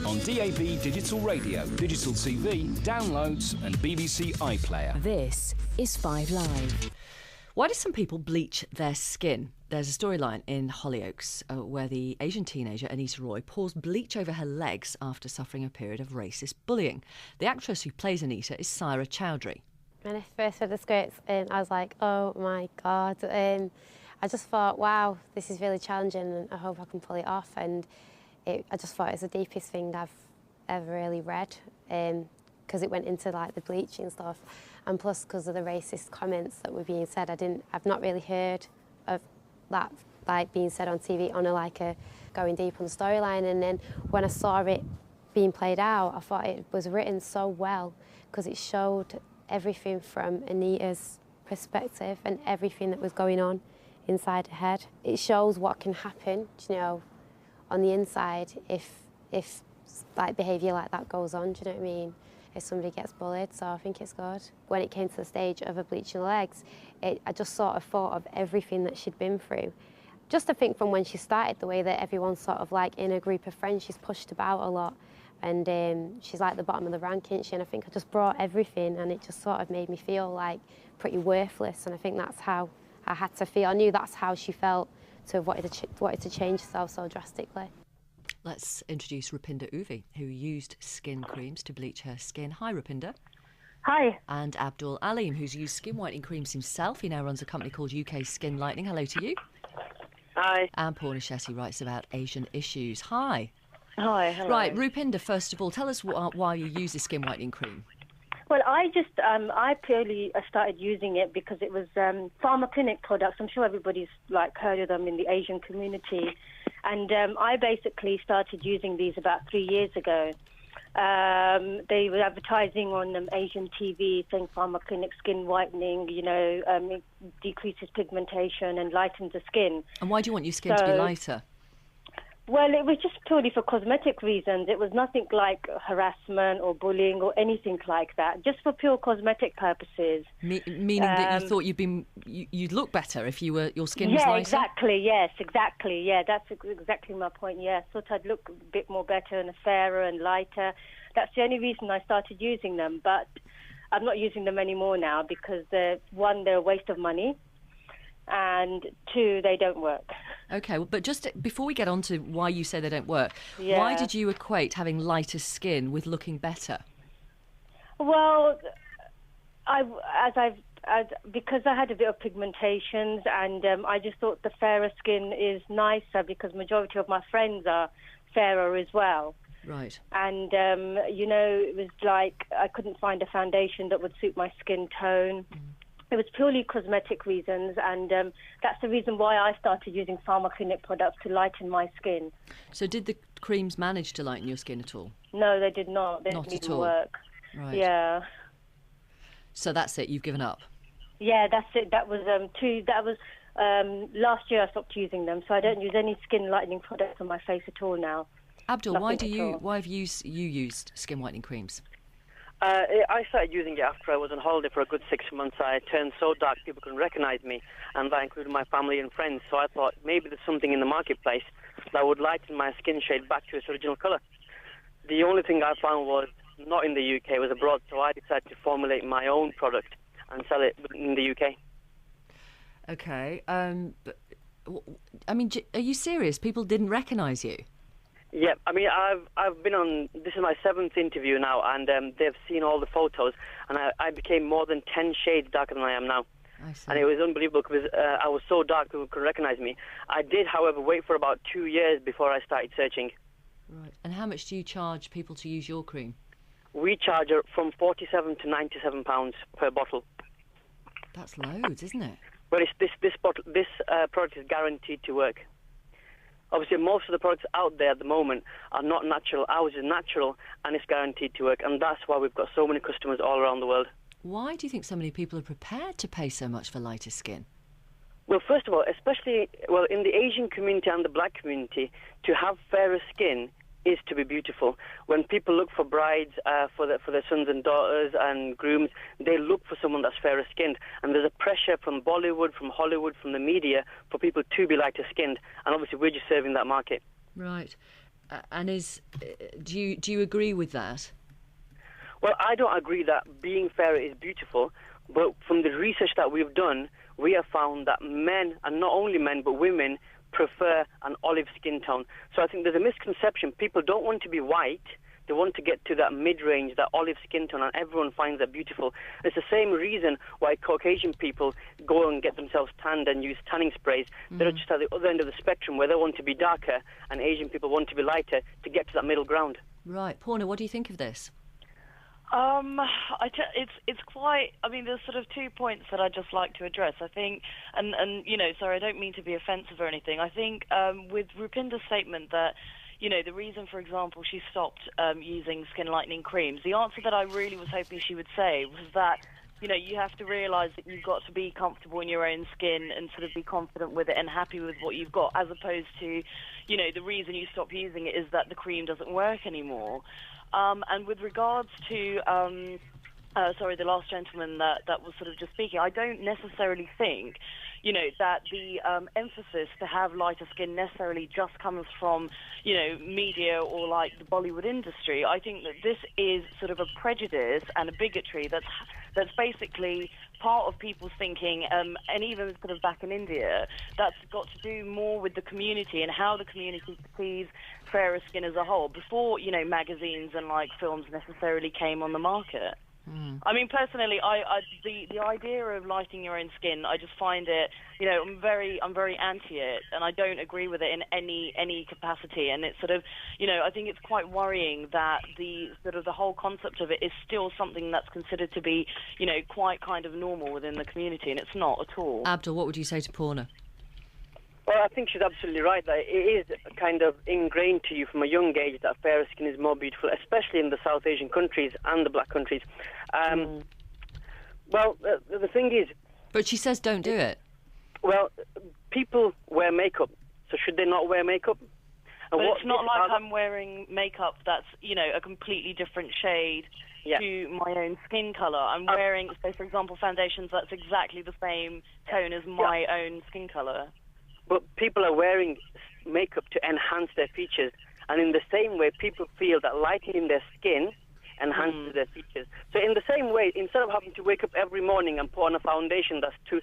on DAB digital radio, digital TV, downloads and BBC iPlayer. This is 5 Live. Why do some people bleach their skin? There's a storyline in HollyOaks where the Asian teenager Anita Roy pours bleach over her legs after suffering a period of racist bullying. The actress who plays Anita is Saira Chaudhry. When I first read the script, I was like, oh my God. I just thought, wow, this is really challenging and I hope I can pull it off. And I just thought it was the deepest thing I've ever really read, because it went into like the bleaching stuff, and plus because of the racist comments that were being said. I've not really heard of that like being said on TV on a going deep on the storyline. And then when I saw it being played out, I thought it was written so well because it showed everything from Anita's perspective and everything that was going on inside her head. It shows what can happen, on the inside if like behaviour like that goes on, do you know what I mean? If somebody gets bullied, so I think it's good. When it came to the stage of her bleaching her legs, I just sort of thought of everything that she'd been through. Just to think from when she started, the way that everyone's sort of like in a group of friends, she's pushed about a lot, and she's like the bottom of the rank, isn't she? And I think I just brought everything, and it just sort of made me feel like pretty worthless, and I think that's how I had to feel. I knew that's how she felt, to have wanted to change herself so drastically. Let's introduce Rupinder Uvi, who used skin creams to bleach her skin. Hi, Rupinder. Hi. And Abdul Aleem, who's used skin whitening creams himself. He now runs a company called UK Skin Lightening. Hello to you. Hi. And Paul Shetty writes about Asian issues. Hi. Hi. Hello. Right, Rupinder, first of all, tell us why you use a skin whitening cream. Well, I purely started using it because it was pharma clinic products. I'm sure everybody's heard of them in the Asian community. And I basically started using these about 3 years ago. They were advertising on Asian TV saying pharma clinic skin whitening, it decreases pigmentation and lightens the skin. And why do you want your skin to be lighter? Well, it was just purely for cosmetic reasons. It was nothing like harassment or bullying or anything like that, just for pure cosmetic purposes. Meaning that you thought you'd look better if your skin was lighter? Yeah, exactly, yes, exactly, yeah, that's exactly my point, yeah. I thought I'd look a bit more better and fairer and lighter. That's the only reason I started using them, but I'm not using them anymore now because, one, they're a waste of money, and two, they don't work. OK, well, but just before we get on to why you say they don't work, yeah. Why did you equate having lighter skin with looking better? Well, because I had a bit of pigmentations, and I just thought the fairer skin is nicer because majority of my friends are fairer as well. Right. And, it was like I couldn't find a foundation that would suit my skin tone. It was purely cosmetic reasons, and that's the reason why I started using pharma clinic products to lighten my skin. So did the creams manage to lighten your skin at all? No, they did not. They not didn't at even all. work. Right. Yeah. So that's it. You've given up. Yeah, that's it. That was last year I stopped using them, so I don't use any skin lightening products on my face at all now. Abdul, why have you used skin whitening creams? I started using it after I was on holiday for a good 6 months. I turned so dark people couldn't recognize me, and that included my family and friends. So I thought maybe there's something in the marketplace that would lighten my skin shade back to its original colour. The only thing I found was not in the UK, it was abroad, so I decided to formulate my own product and sell it in the UK. OK. But, I mean, are you serious? People didn't recognise you? Yeah, I mean, I've been on, this is my 7th interview now, and they've seen all the photos, and I became more than 10 shades darker than I am now. I see. And it was unbelievable because I was so dark people could recognise me. I did, however, wait for about 2 years before I started searching. Right. And how much do you charge people to use your cream? We charge from £47 to £97 per bottle. That's loads, isn't it? But this product is guaranteed to work. Obviously, most of the products out there at the moment are not natural. Ours is natural, and it's guaranteed to work, and that's why we've got so many customers all around the world. Why do you think so many people are prepared to pay so much for lighter skin? Well, first of all, especially in the Asian community and the black community, to have fairer skin is to be beautiful. When people look for brides for their sons and daughters and grooms, they look for someone that's fairer skinned. And there's a pressure from Bollywood, from Hollywood, from the media for people to be lighter skinned. And obviously we're just serving that market. Right. And do you agree with that? Well, I don't agree that being fairer is beautiful, but from the research that we've done, we have found that men, and not only men, but women, prefer an olive skin tone. So I think there's a misconception. People don't want to be white. They want to get to that mid-range, that olive skin tone, and everyone finds that beautiful. It's the same reason why Caucasian people go and get themselves tanned and use tanning sprays. They're just at the other end of the spectrum where they want to be darker and Asian people want to be lighter to get to that middle ground. Right. Porna, what do you think of this? It's quite. I mean, there's sort of 2 points that I'd just like to address. I think, and sorry, I don't mean to be offensive or anything. I think with Rupinder's statement that, the reason, for example, she stopped using skin lightening creams, the answer that I really was hoping she would say was that, you have to realise that you've got to be comfortable in your own skin and sort of be confident with it and happy with what you've got, as opposed to, the reason you stop using it is that the cream doesn't work anymore. And with regards to, the last gentleman that was sort of just speaking, I don't necessarily think, that the emphasis to have lighter skin necessarily just comes from, media or like the Bollywood industry. I think that this is sort of a prejudice and a bigotry that's basically part of people's thinking, and even sort of back in India, that's got to do more with the community and how the community perceives fairer skin as a whole before, magazines and like films necessarily came on the market. I mean, personally, the idea of lighting your own skin, I just find it, I'm very anti it, and I don't agree with it in any capacity. And it's sort of, I think it's quite worrying that the whole concept of it is still something that's considered to be, quite kind of normal within the community, and it's not at all. Abdul, what would you say to Porna? Well, I think she's absolutely right. That it is kind of ingrained to you from a young age that fairer skin is more beautiful, especially in the South Asian countries and the black countries. Well, the thing is... But she says don't do it. Well, people wear makeup, so should they not wear makeup? And but it's not like I'm wearing makeup that's, a completely different shade to my own skin colour. I'm wearing, say, for example, foundations that's exactly the same tone as my own skin colour. But people are wearing makeup to enhance their features. And in the same way, people feel that lightening their skin enhances their features. So in the same way, instead of having to wake up every morning and put on a foundation that's two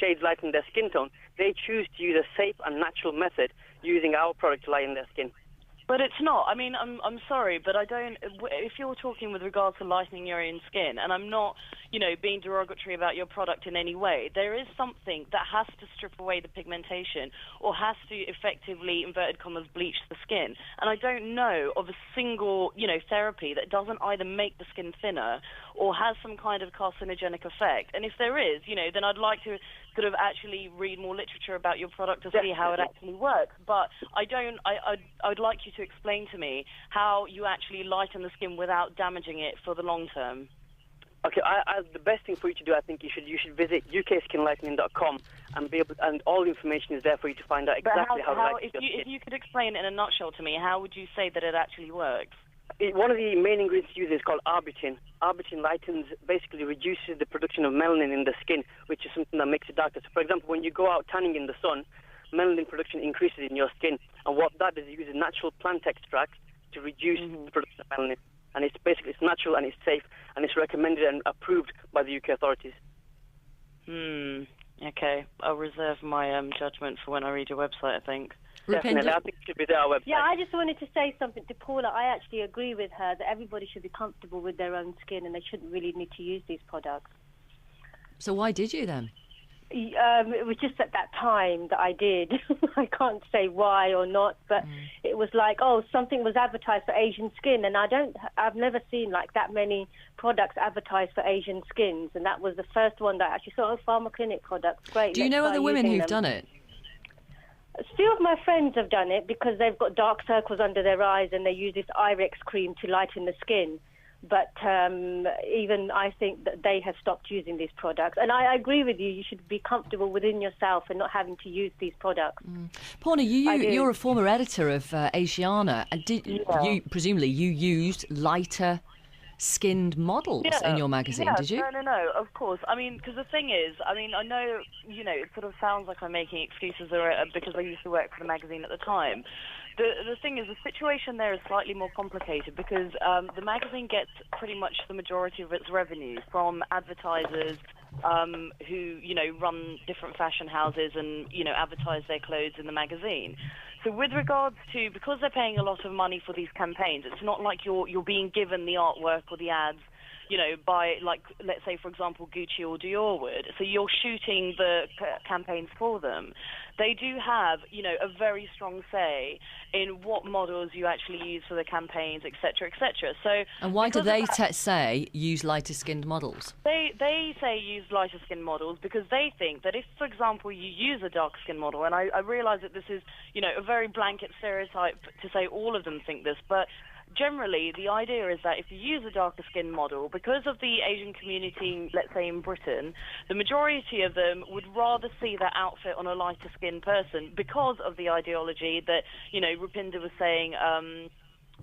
shades lighter than their skin tone, they choose to use a safe and natural method using our product to lighten their skin. But it's not. I mean, I'm sorry, but I don't... If you're talking with regards to lightening your own skin, and I'm not, being derogatory about your product in any way, there is something that has to strip away the pigmentation or has to effectively, inverted commas, bleach the skin. And I don't know of a single, therapy that doesn't either make the skin thinner or has some kind of carcinogenic effect. And if there is, then I'd like to sort of actually read more literature about your product to see how it actually works. But I'd like you to explain to me how you actually lighten the skin without damaging it for the long term. Okay, the best thing for you to do, I think you should visit ukskinlightening.com and all the information is there for you to find out exactly how if you could explain it in a nutshell to me, how would you say that it actually works? One of the main ingredients used is called arbutin. Arbutin basically reduces the production of melanin in the skin, which is something that makes it darker. So, for example, when you go out tanning in the sun, melanin production increases in your skin. And what that is, it uses natural plant extracts to reduce the production of melanin. And it's natural and it's safe, and it's recommended and approved by the UK authorities. Okay, I'll reserve my judgment for when I read your website, I think. Definitely, I think it should be there, our website. Yeah, I just wanted to say something to Paula. I actually agree with her that everybody should be comfortable with their own skin and they shouldn't really need to use these products. So why did you then? It was just at that time that I did. I can't say why or not, but it was like, something was advertised for Asian skin, and I've never seen like that many products advertised for Asian skins, and that was the first one that I actually saw. Pharma Clinic products, great. Do you know other women who've done it? A few of my friends have done it because they've got dark circles under their eyes and they use this Irex cream to lighten the skin. But even I think that they have stopped using these products. And I agree with you. You should be comfortable within yourself and not having to use these products. Porna, you're a former editor of Asiana. And presumably you used lighter skinned models in your magazine, did you? No, of course. I mean, because the thing is, I know, it sort of sounds like I'm making excuses because I used to work for the magazine at the time. the thing is, the situation there is slightly more complicated because the magazine gets pretty much the majority of its revenue from advertisers who, you know, run different fashion houses and, you know, advertise their clothes in the magazine. So with regards to, because they're paying a lot of money for these campaigns, it's not like you're being given the artwork or the ads, you know, by, like, let's say, for example, Gucci or Dior would. So you're shooting the campaigns for them. They do have, you know, a very strong say in what models you actually use for the campaigns, et cetera, et cetera. So, and why do they say use lighter-skinned models? They say use lighter-skinned models because they think that if, for example, you use a dark-skinned model, and I realise that this is, you know, a very blanket stereotype to say all of them think this, but generally, the idea is that if you use a darker skin model, because of the Asian community, let's say in Britain, the majority of them would rather see that outfit on a lighter skinned person because of the ideology that, you know, Rupinder was saying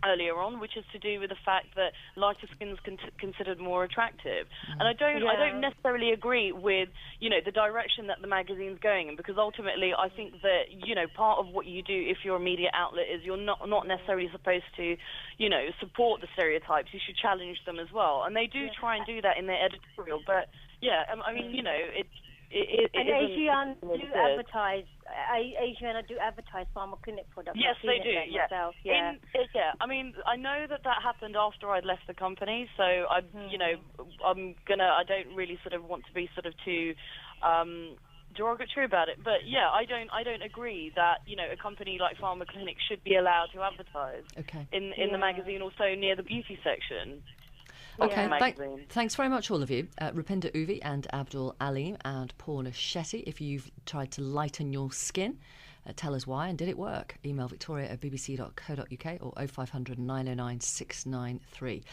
earlier on, which is to do with the fact that lighter skin's considered more attractive. And I don't necessarily agree with, you know, the direction that the magazine's going in, because ultimately I think that, you know, part of what you do if you're a media outlet is you're not necessarily supposed to, you know, support the stereotypes. You should challenge them as well. And they do try and do that in their editorial. But yeah, I mean, you know, Asiana do advertise pharma clinic products. Yes, they do. Yeah. I mean, I know that happened after I'd left the company, so I don't really sort of want to be sort of too derogatory about it. But yeah, I don't agree that, you know, a company like Pharma Clinic should be allowed to advertise in the magazine, also near the beauty section. Okay, thanks very much, all of you. Rupinder Uvi and Abdul Alim and Purna Shetty. If you've tried to lighten your skin, tell us why and did it work? Email victoria@bbc.co.uk or 0500 909 693.